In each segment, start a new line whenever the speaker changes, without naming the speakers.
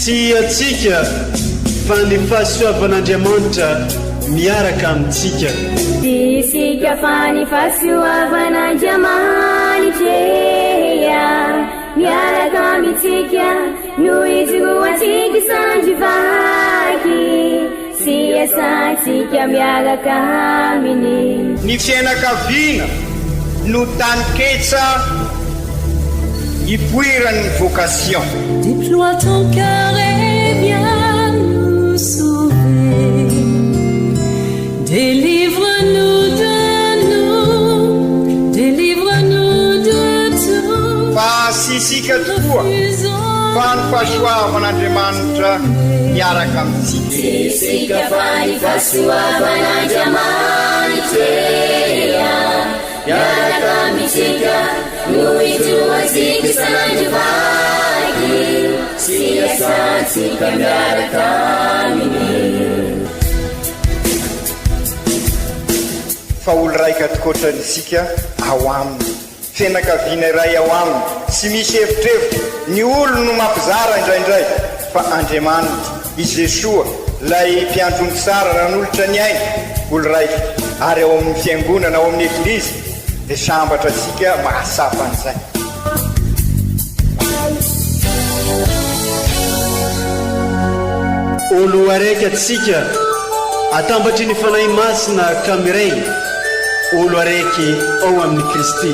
sy atsika fa ny fahasoavan'Andriamanitra miaraka amintsika.
Isika fa ny fahasoavan'Andriamanitra miaraka amintsika no izoatsika sandrivaky sy asantsika miaraka aminy.
Ny fianakaviana no taniketsa ipoiran'ny vocation.
Déploie ton cœur et viens nous sauver. Délivre-nous de nous, délivre-nous de tout.
Fa sisika tokoa fa ny fahasoavan'Andriamanitra miaraka amintsika.
Sisika fa ny fahasoavan'Andriamanitra miaraka amintsika no izoatsika sandrivaky sy asantsika miaraka aminy.
Fa olo raika atokotran'isika ao aminy, fianakaviana iray ao aminy, sy misy hevitrevitra ny olo no mampizara indraindray fa Andriamanitra i Jesoa lay mpiandrony tsara ran'olotra ny aina olo raika ary ao amin'ny fiangonana ao amin'ny eglizy dia sambatra atsika mahasapa an'izay.
Olo araiky atsika atambatry ny fanahy masina kamiray, olo araiky ao amin'ny Kristy.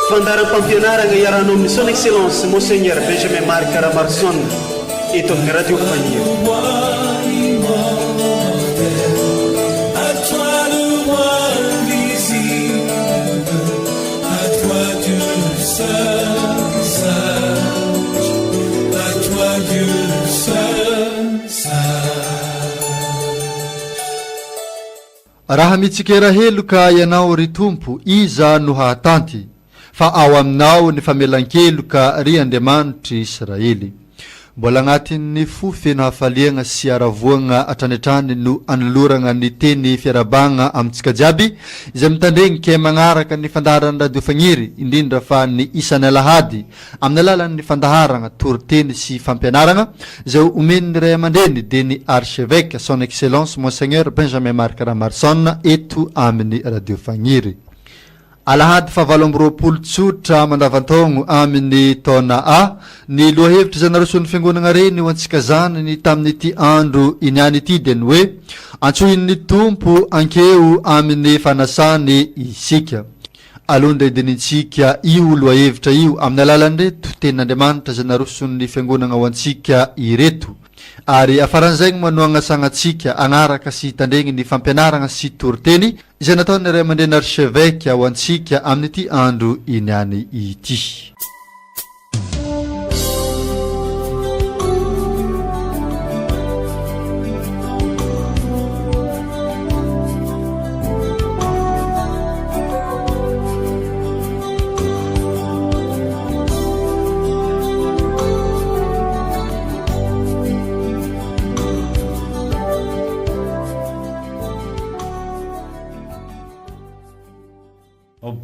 Fandaram-pampianarana iarana amin'ny son excellence Monseigneur Benjamin Marc Caramarson eto amin'ny radio Fania.
Raha mitsikera helo ka ianao ry tompo, iza no hahatanty fa ao aminao ny famelan-kelo ka ry Andriamanitra Israely. Mbola agnatin'ny fo feno hafaliagna sy aravoagna atranetrany no anoloragna ny teny fiarabagna amintsika jiaby izay mitandregny ke magnaraka ny fandaharana radio Fagniry indrindra fa ny isan'ny alahady amin'ny alalan'ny fandaharana toriteny sy fampianarana izay omen'ny ray aman-dreny dia ny archevêque son excellence Monseigneur Benjamin Marc Caramarson eto amin'ny radio Fagniry. Alahady fa 20 tsotra mandavantaogno amin'ny taona A ny lohahevitra zanaroson'ny fiangonana reny ho antsika zanany tamin'ity andro iniany ity dia ny hoe antsoin'ny tompo ankeo amin'ny fanasany isika. Alonda idinintsika io lohahevitra io amin'ny alalan'reto tenin'Andriamanitra zanaroson'ny fiangonana ho antsika ireto. Ary afaran'izay manoagnasangatsika agnaraka sy tandregny ny fampianarana sy toriteny izay nataony ray aman-dreny archevêque ho antsika amin'ity andro iniany ity.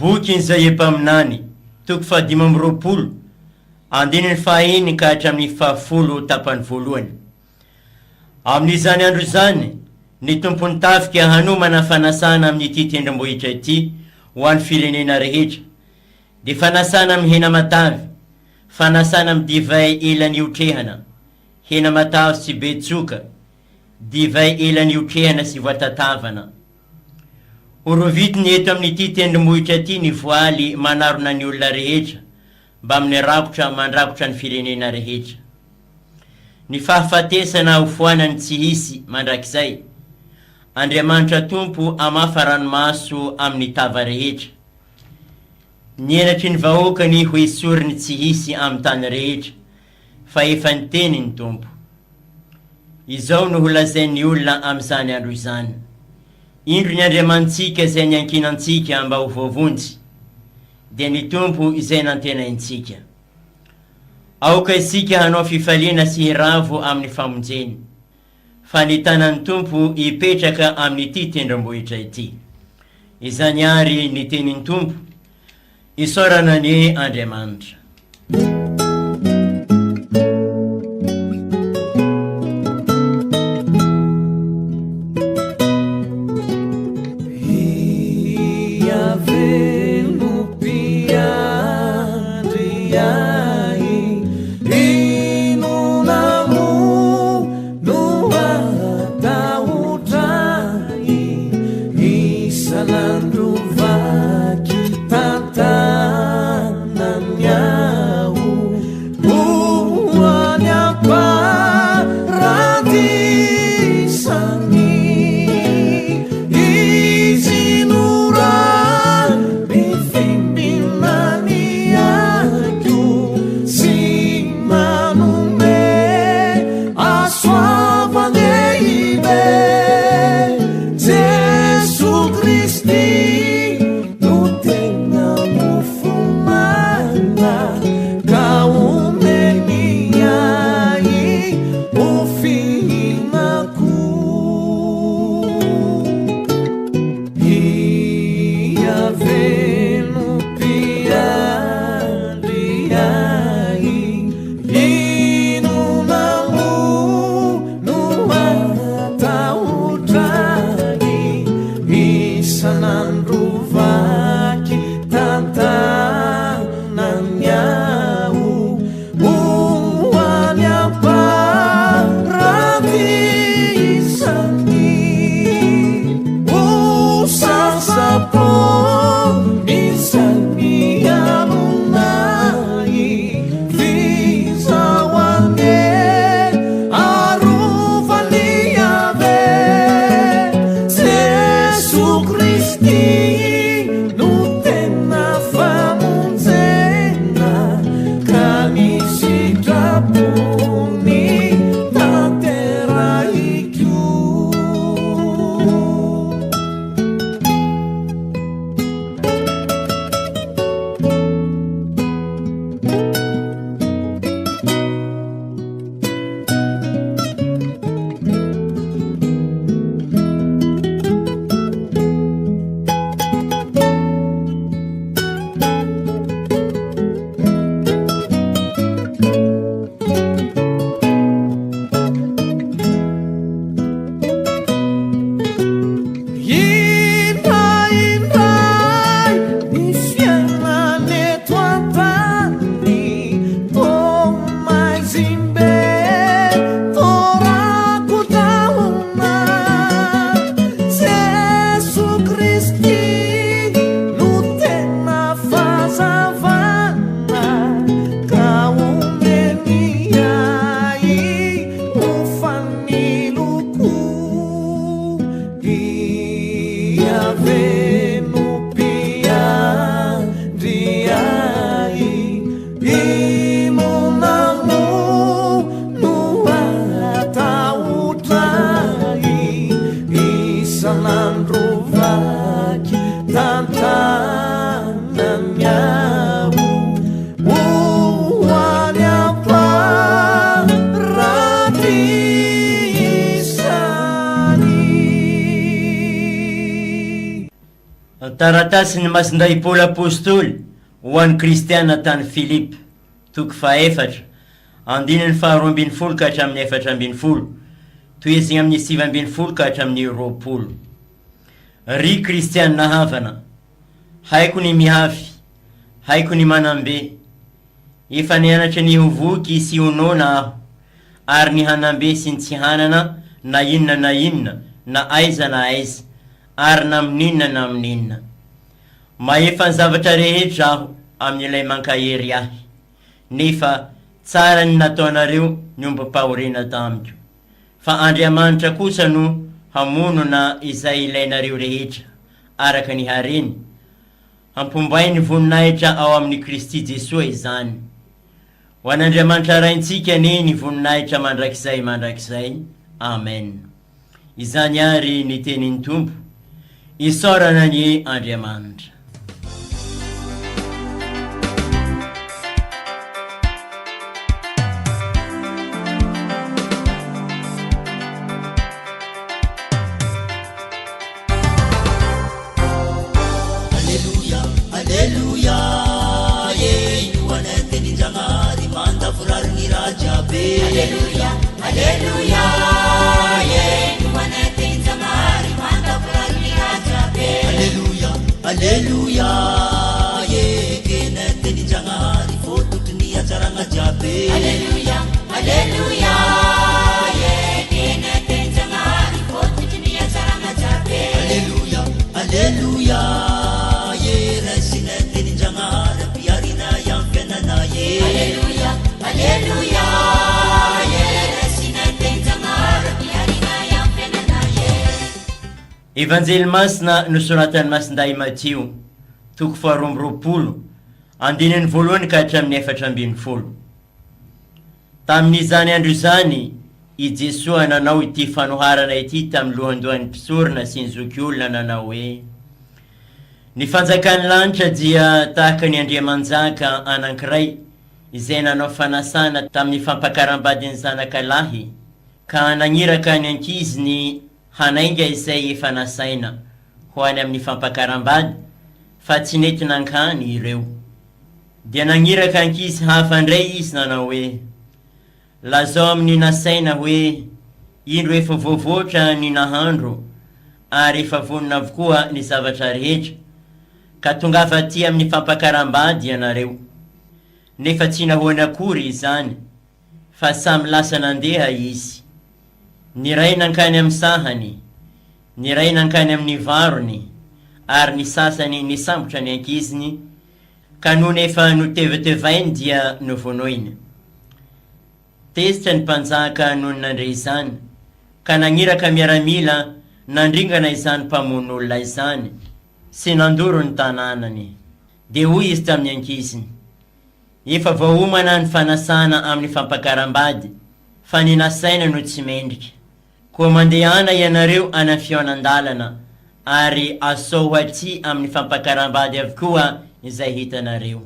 Boky izay empaminany toko fa 5 andininy fahiny ka hatramin'ny 10 tapany voalohany. Amin'izany andro izany ny tompony tafika hanomana fanasana amin'ity tendrombohitra ity ho an'ny firenena rehetra. Dia fanasana amin'ny hena matavy, fanasana amin'ny divay elan'ny otrehana, hena matavy sy betsoka, divay elan'ny otrehana sy voatatavana. Orovitiny eto amin'ity tendrombohitra ity ny voaly manarona ny olona rehetra mba amin'ny rakotra mandrakotra ny firenena rehetra. Ny fahafatesana hofoanany tsy hisy mandrakizay. Andriamanitra tompo amafa ranomaso amin'ny tava rehetra. Nienatry ny vahoakany ho esoriny tsy hisy amin'ny tany rehetra fa efa niteny ny tompo. Izao no holazain'ny olona amin'izany andro izany. Indro ny Andriamantsika izay niankinantsika mba ho vovontsy, dia ny tompo izay nantenaintsika. Aoka isika hanao fifaliana sy hiravo amin'ny famonjeny, fa ny tanan'ny tompo ipetraka amin'ity tendrombohitra ity. Izany ary ny tenin'ny tompo, isorana ny Andriamanitra. Taratasy ny masindray Paoly apôstôly ho an'ny kristiana tany Filipa, toko faefatra, andininy faharoa ambin'ny folo ka hatramin'ny efatra ambin'ny folo, toezigny amin'ny sivy ambin'ny folo ka hatramin'ny roapolo. Ry kristiana havana, haiko ny mihavy, haiko ny manambe, efa nianatra ny hovoky sy honona aho, ary ny hanambe sy ny tsy hanana na inona, na aiza na aiza, ary na amin'inona na amin'inona. Maefa ny zavatra rehetra aho amin'ilay mankahery ahy, nefa tsara ny nataonareo ny ombam-pahoriana tamiko. Fa Andriamanitra kosa no hamono na izay ilainareo rehetra araka ny hareny, hampombainy voninahitra ao amin'ny Kristy Jesosy izany. Ho an'Andriamanitra raintsika ny voninahitra mandrakizay. Amen. Izany ary ny tenin'ny Tompo, isaorana ny Andriamanitra.
Alleluia, kena teninjanahary fototony atsaragna jiaby.
Alleluia, alleluia, kena teninjanahary fototony atsaragna jiaby.
Alleluia, alleluia, raisina teninjanahary ampiarina iampianana ye.
Alleluia, alleluia, raisina teninjanahary ampiarina iampianana ye.
Evanjely masina nosoratan'ny masinday Matio, toko 12, andininy voalohany ka hatramin'ny 4:40. Tamin'izany andro izany, i Jesosy nanao ity fanoharana ity tamin'ny lohandohan'ny mpisorona sy ny zoky olona nanao hoe: ny fanjakan'ny lanitra dia tahaka ny andriamanjaka anankiray izay nanao fanasana tamin'ny fampakaram-badiny zanakalahy ka nagniraka ny ankiziny hanainga izay efa nasaina ho any amin'ny fampakaram-bady fa tsy nety nankany ireo. Dia nagniraka ankizy hafa indray izy nanao hoe: lazao amin'ny nasaina hoe indro efa voavoatra ny nahandro ary efa vonona avokoa ny zavatra rehetra ka tonga aty amin'ny fampakaram-bady ianareo. Nefa tsy nahoana akory izany fa samy lasa nandeha izy. Ny ray nankany amin'ny sahany, ny ray nankany amin'ny varony, ary ny sasany nisambotra ny ankiziny, ka noho nefa notevetevainy dia novonoiny. Tezitra ny mpanjaka noho nandre izany, ka nagniraka miaramila nandringana izany mpamon'olona izany, sy nandoro ny tanànany. De hoy izy tamin'ny ankiziny: efa voahomana ny fanasana amin'ny fampakaram-bady, fa ny nasaina no tsy mendrika. Koa mandehana ianareo ana fionan-dalana, ary asao aty amin'ny fampakaram-bady avokoa izay hitanareo.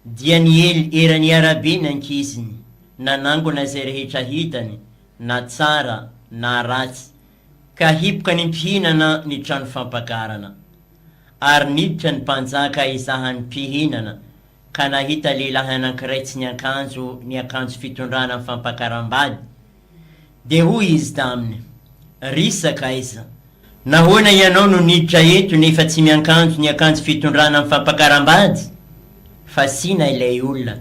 Dia niely erany arabe ny ankiziny, nanangona zay rehetra hitany, na tsara na ratsy, ka hipoka ny mpihinana ny trano fampakarana. Ary niditra ny mpanjaka izahany mpihinana, ka nahita lehilahy anankiray tsy niakanjo ny akanjo fitondrana amin'ny fampakaram-bady. De hoy izy taminy: risaka iza, nahoana ianao no niditra eto nefa tsy miakanjo ny akanjo fitondrana amin'ny fampakaram-bady? Fa sina ilay olona.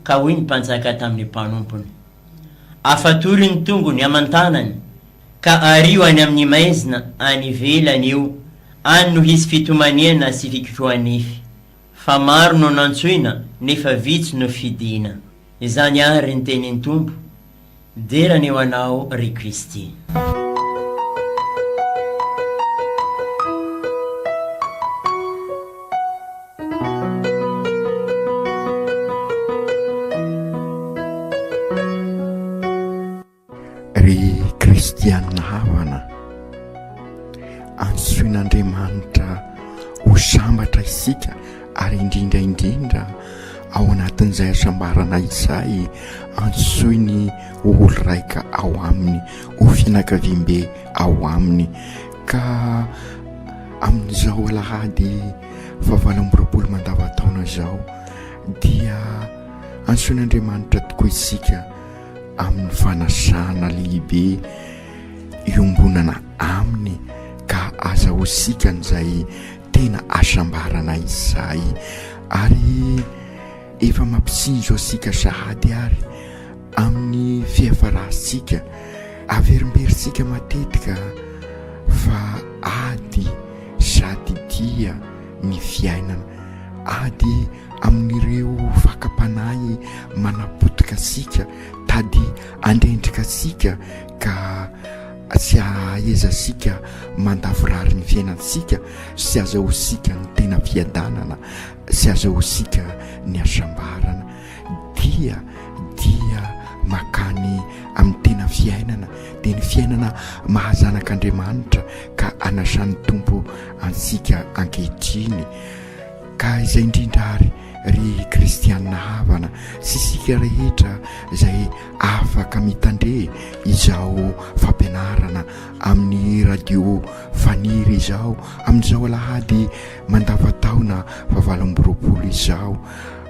Ka hoy ny mpanjaka tamin'ny mpanompony: afatory ny tongony aman-tanany, ka ario any amin'ny maizina any ivelany io, any no hisy fitomaniana sy fikoroanify. Fa maro no nantsoina nefa vitsy no fidina. Izany ary ny tenin'ny Tompo. Derany eo anao ry Kristy.
Ry kristianina havana, antsoin'Andriamanitra ho sambatra isika, ary indrindra ao anatin'izay asambarana izay antsoiny olo raika ao aminy, ho fianakaviam-be ao aminy. Ka amin'izao alahady 24 mandavataona zao dia antsoin'Andriamanitra tokoa isika amin'ny fanasana lehibe iombonana aminy, ka azahosika n'izay tena asambarana izay. Ary efa mampisinjo asika sahady ary amin'ny fihavarasika, averimberisika matetika fa ady sady dia ny fiainana, ady amin'ireo fakapanahy manapotika asika, tady andendrika asika, ka sy aeza asika mandavorary ny fiainansika, sy azahosika ny tena fiadanana, sy azahosika ny asambarana. Dia makany amin'ny tena fiainana, dia ny fiainana mahazanak'Andriamanitra, ka anasan'ny Tompo ansika ankehitriny. Ka izay indrindra ry kristianina havana sy sika rehetra izay afaka mitandre izao fampianarana amin'ny radio faniry izao, amin'izao alahady mandavataona 24 izao,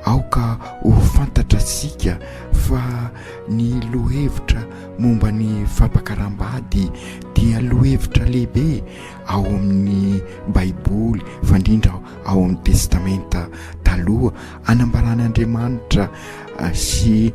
aoka ho fantatra sika fa ny lohevitra momba ny fampakarambady dia lohevitra lehibe ao amin'ny baiboly fa indrindra ao amin'ny testamenta taloha, anambaran'Andriamanitra sy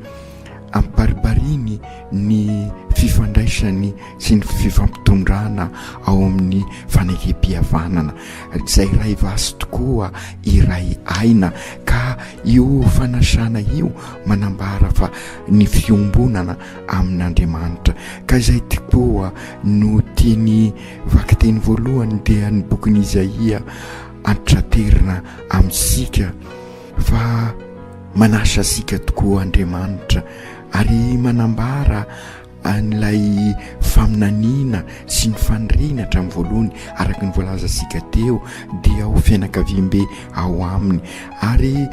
ampibaribariny ny fifandraisany sy ny fifampitondrana ao amin'ny fanekem-pihavanana izay ray vasy tokoa iray aina, ka io fanasana io manambara fa ny fiombonana amin'Andriamanitra. Ka izay tokoa no tiany vakiteny voalohany dia ny bokin'i Izaia antraterina amintsika fa manasa sika tokoa Andriamanitra ary manambara an'ilay faminaniana sy ny fanirina hatramin'ny voalohany araka ny voalaza sika teo dia ho fianakaviam-be ao aminy. Ary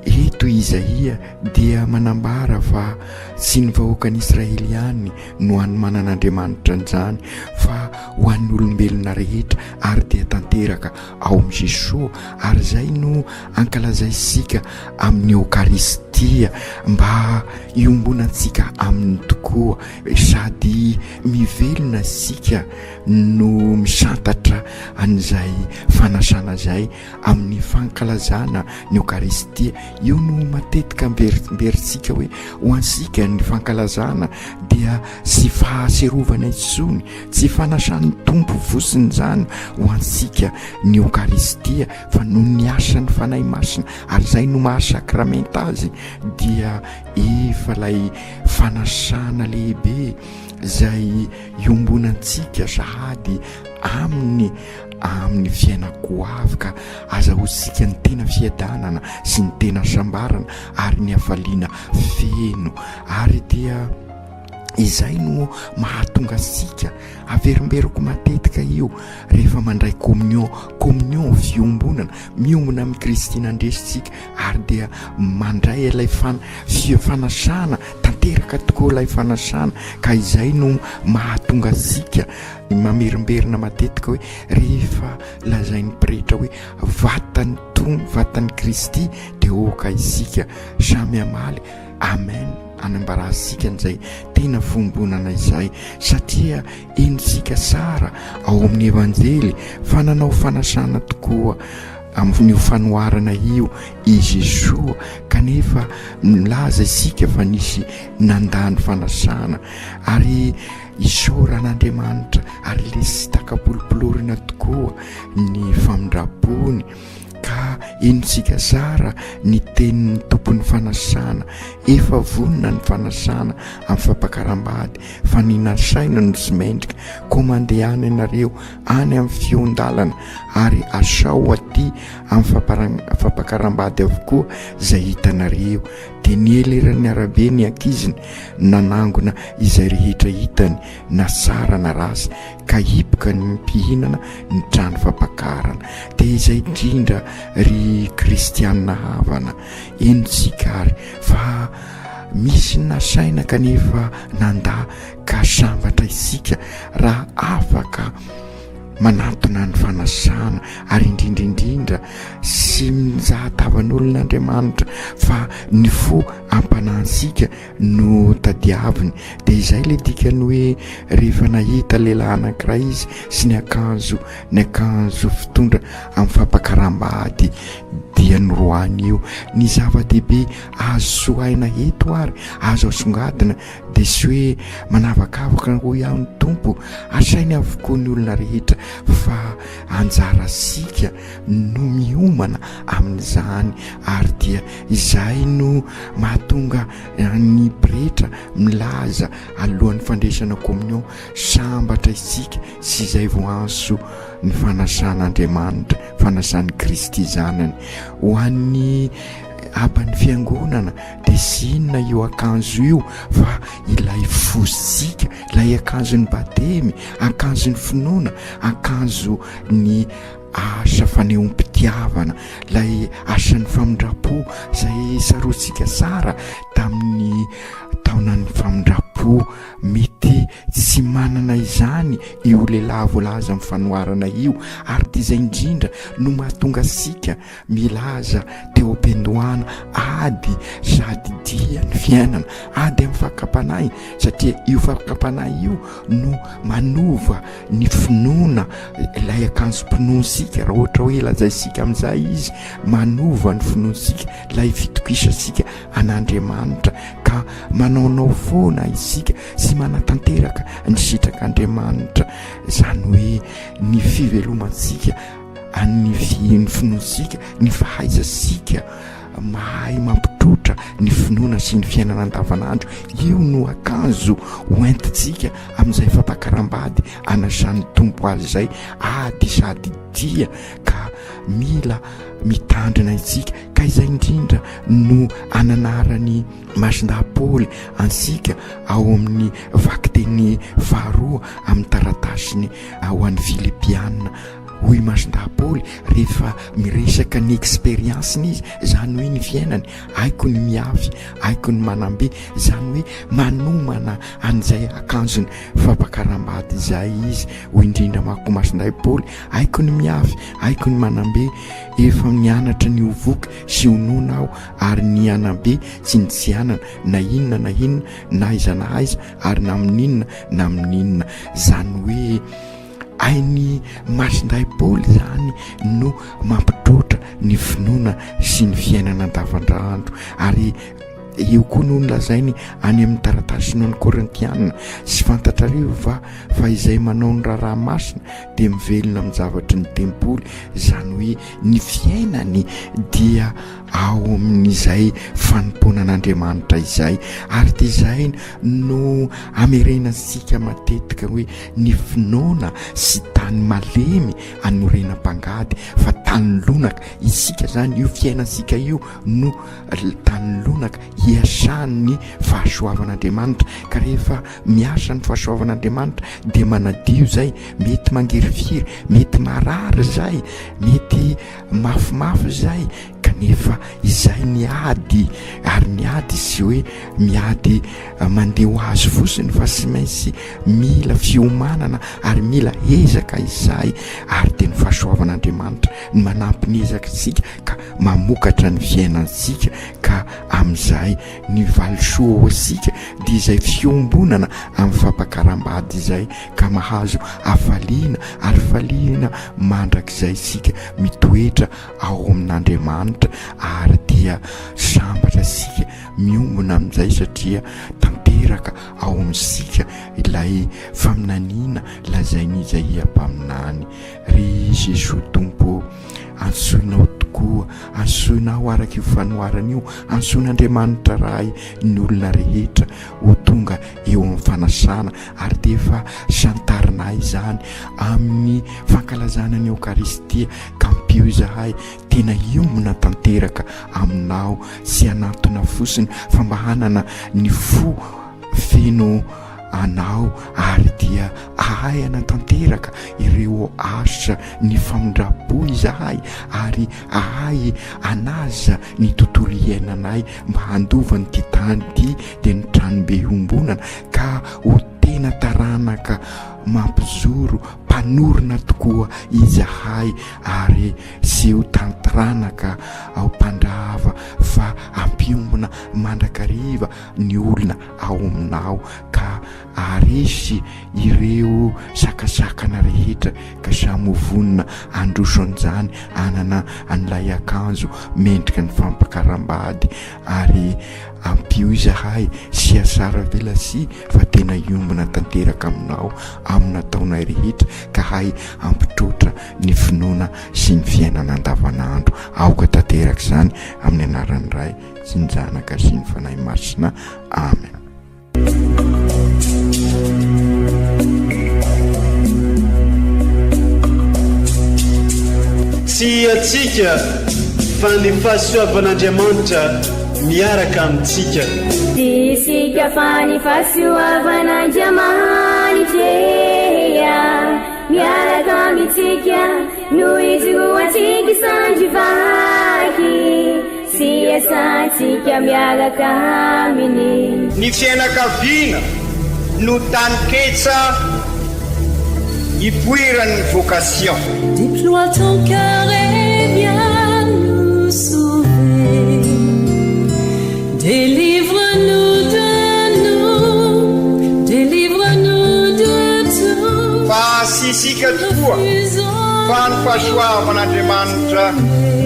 eto Izaia dia manambara fa sy ny vahoaka ny Israeliany no hanomanan'Andriamanitra an'izany fa ho an'ny olombelona rehetra ary dia tanteraka ao amin'ny Jesosy. Ary izay no ankalazaisika amin'ny Eukaristia mba iombonantsika aminy tokoa, sady mivelona sika no misantatra an'izay fanasana izay amin'ny fankalazana ny Eukaristia. Io no matetika mbersika hoe ho ansika ny fankalazana dia sy fahaserovana intsony, tsy fanasan'ny tompo vosiny izany ho ansika ny Eukaristia fa no ny asany fanahy masina, ary izay no mahasakramenta azy dia efa lay fanasana lehibe izay iombonantsika sahady amin'ny fiainako afaka azahosika ny tena fiadanana sy ny tena sambarana ary ny hafaliana feno. Ary dia izay no mahatonga sika averimberiko matetika io rehefa mandray communion fiombonana, miombona amin'ny Kristy nandresitsika ary dia mandray ilay fanasana tanteraka tokoa ilay fanasana. Ka izay no mahatonga sika mamerimberina matetika hoe rehefa lazain'ny pretra hoe vatan'ny Kristy dia oka isika samy amaly. Amen. Anambarazika an'izay tena fombonana izay satria enosika sara ao amin'ny evanjely fa nanao fanasana tokoa amin'ny fanoharana io i Jesosy, kanefa milaza isika fa nisy nandany fanasana ary isoran'Andriamanitra ary lesy takapolipolorina tokoa ny famindrapony. Ka enosika sara ny tenin'ny tompon'ny fanasana, efa vonona ny fanasana amin'ny fampakarambady fa ninasaina no sy mendrika koa mandehany ianareo any amin'ny fiondalana ary asao aty amin'ny fampakarambady avokoa izay hitanareo. Dia nieleran'ny arabe ny ankiziny nanangona izay rehetra hitany na sara na rasy, ka hipoka ny mpihinana ny trano fampakarana. Dia izay indrindra ry kristianina havana enosika ary fa misy nasaina kanefa nandà ka sambatra isika raha afaka manatona ny fanasana ary indrindraindrindra sy mizahatavan'olon'Andriamanitra fa ny fo ampanansika no tadiaviny. Dia izay le dikany hoe rehefa nahita lehilahy anankiray izy sy ny akanjo fitondra amin'ny fampakarambady dia noroany io ny zava-dehibe azo soaina eto ary azo asongadina dia sy hoe manavakavaka ho ihany tompo asainy avokoa ny olona rehetra fa anjara sika no miomana amin'izany. Ary dia izay no mahatonga ny pretra milaza alohan'ny fandraisana communion sambatra isika sy izay voanso ny fanasan'Andriamanitra, fanasan'ny Kristy zanany ho an'ny aban'ny fiangonana. Dia sy inona io akanjo io fa ilay fosika, ilay akanjon'ny batemy, akanjon'ny finoana, akanjo ny asa fanehoam-pitiavana, ilay asan'ny famindrapo izay sarotsika sara tamin'ny taonan'ny famindrapo po mety tsy manana izany io lehilahy voalaza amin'ny fanoharana io, ary ty izay indrindra no mahatonga sika milaza teo am-pendohana ady sady dia ny fiainana ady amin'ny fakapanahy, satria io fakapanahy io no manova ny finoana ilay akanjom-pinoantsika. Raha ohatra hoe lazaisika amin'izay izy, manova ny finoantsika ilay fitokisasika an'Andriamanitra, ka manaonao foana isika sy manatanteraka ny sitrak'Andriamanitra, izany hoe ny fivelomantsika ny finoantsika, ny fahaizasika mahay mampitrotra ny finoana sy ny fiainana andavanandro. Io no akanjo hoentintsika amin'izay fampakarambady anasany tompo azy izay ady sady dia, ka mila mitandrina isika. Ka izay indrindra no ananarany Masindahy Paoly ansika ao amin'ny vakiteny faharoa amin'ny taratasiny ao an'ny Filipianina. Hoy Masindahy Paoly rehefa miresaka ny expérience-ny izy, izany hoe ny fiainany, aiko ny miafy, aiko ny manambe, izany hoe manomana an'izay akanjony fampakarambady izay izy. Hoy indrindra mako Masindahy Paoly, aiko ny miafy, aiko ny manambe, efa nianatra ny ovoky sy honoina aho, ary ny anambe tsy nitsianana na inona na inona na aiza na aiza, ary na amin'inona na amin'inona. Izany hoe ainy Masindahy Paoly zany no mampitrotra ny finoana sy ny fiainana andavanandro. Ary io koa no nolazainy any amin'ny taratasiny ny Korintianina, sy fantatrareo fa izay manao ny raharaha masina dia mivelona amin'ny zavatry ny tempoly, izany hoe ny fiainany dia ao amin'izay fanomponan'Andriamanitra izay. Ary dia izay no amerenantsika matetika hoe ny finoana sy tany malemy anorenam-pangady, fa tany lonaka isika zany, io fiainansika io no tany lonaka hiasan'ny fahasoavan'Andriamanitra. Ka rehefa miasa ny fahasoavan'Andriamanitra dia manadio zay, mety mangerifiry, mety marary zay, mety mafimafy zay, kanefa izay miady. Ary miady sy hoe miady mandeha ho azy fosiny, fa sy maintsy mila fiomanana ary mila ezaka izay. Ary dia ny fahasoavan'Andriamanitra ny manampy ny ezaka sika ka mamokatra ny fiainantsika, ka amin'izay ny valisoa asika dia izay fiombonana amin'ny fampakarambady izay, ka mahazo afaliana ary faliana mandrakizay sika mitoetra ao amin'Andriamanitra. Ary dia sambatra sika miombona amin'izay, satria tanteraka ao amin'sika ilay faminaniana lazainy Isaia mpaminany. Ry Jesosy Tompo, ansoinao tokoa, ansoinao araka io fanoharana io, ansoin'Andriamanitra rahay ny olona rehetra ho tonga eo amin'ny fanasana. Ary dia efa santarinay izany amin'ny fankalazana ny Eukaristia, ka mpio izahay tena iomona tanteraka aminao sy anatona fosiny, fa mba hanana ny fo feno anao. Ary dia ahay anatanteraka ireo asa ny famindrapo izahay, ary ahay anaza ny tontolo iainanay mba handovany ty tany ty dia ny tranobe ombonana, ka ho tena taranaka mampizoro mpanorona tokoa izahay, ary sy ho tantaranaka ao mpandrava, fa ampiombona mandrakariva ny olona ao aminao, ka aresy ireo sakasakana rehetra, ka samy vonona androso an'izany anana an'ilay akanjo mendrika ny fampakarambady. Ary ampio izahay sy asara vela sy fa tena iombona tanteraka aminao amina taonay rehetra, ka hay ampitrotra ny finoana sy ny fiainana andavanandro. Aoka tanteraka izany amin'ny anaran'ny Ray sy ny Zanaka sy ny Fanahy Masina. Amen.
Tsy atsika fa ny fahasoavan'Andriamanitra miaraka amintsika.
Isika fa ny fahasoavan'Andriamanitra miaraka amintsika, noho izy ho antsika sandrivaky, sy asantsika miaraka aminy.
Ny fianakaviana no tany-ketsa ipoiran'ny vocation.
Déploie ton cœur et viens nous sauver. Délivre-nous de nous, délivre-nous de tout.
Fa sisika tokoa fa ny fahasoavan'Andriamanitra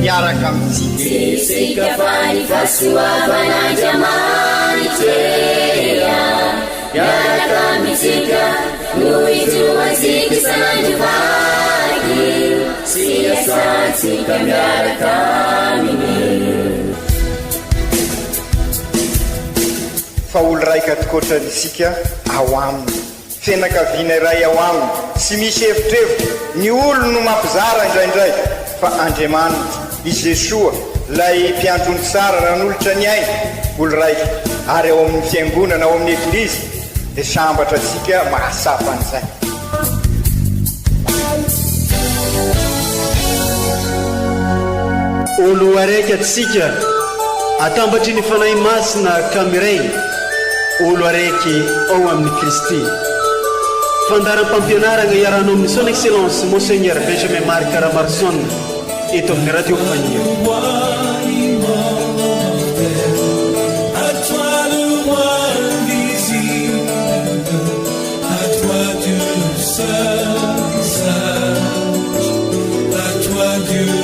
miaraka amintsika.
Sisika fa ny fahasoavan'Andriamanitra miaraka amintsika no itoantsika isanandrovaky sy asantsika miaraka aminy.
Fa olo raika tokoatran'isika ao aminy, fianakaviana iray ao aminy, sy misy hevitrevitra. Ny olo no mampizara indraindray, fa Andriamanitra i Jesoa lay mpiantrony tsara nanolotra ny ainy olo raika. Ary ao amin'ny fiangonana, ao amin'ny eglizy dia sambatra atsika mahasapa an'izay.
olo araiky atsika atambatry ny fanahy masina kamiray, olo araiky ao amin'ny Kristy. Fandaram-pampianarana iaranao amin'ny son excellence Monseigneur Benjamin Marc Caramarson eto amin'ny radio Fania.
À toi Dieu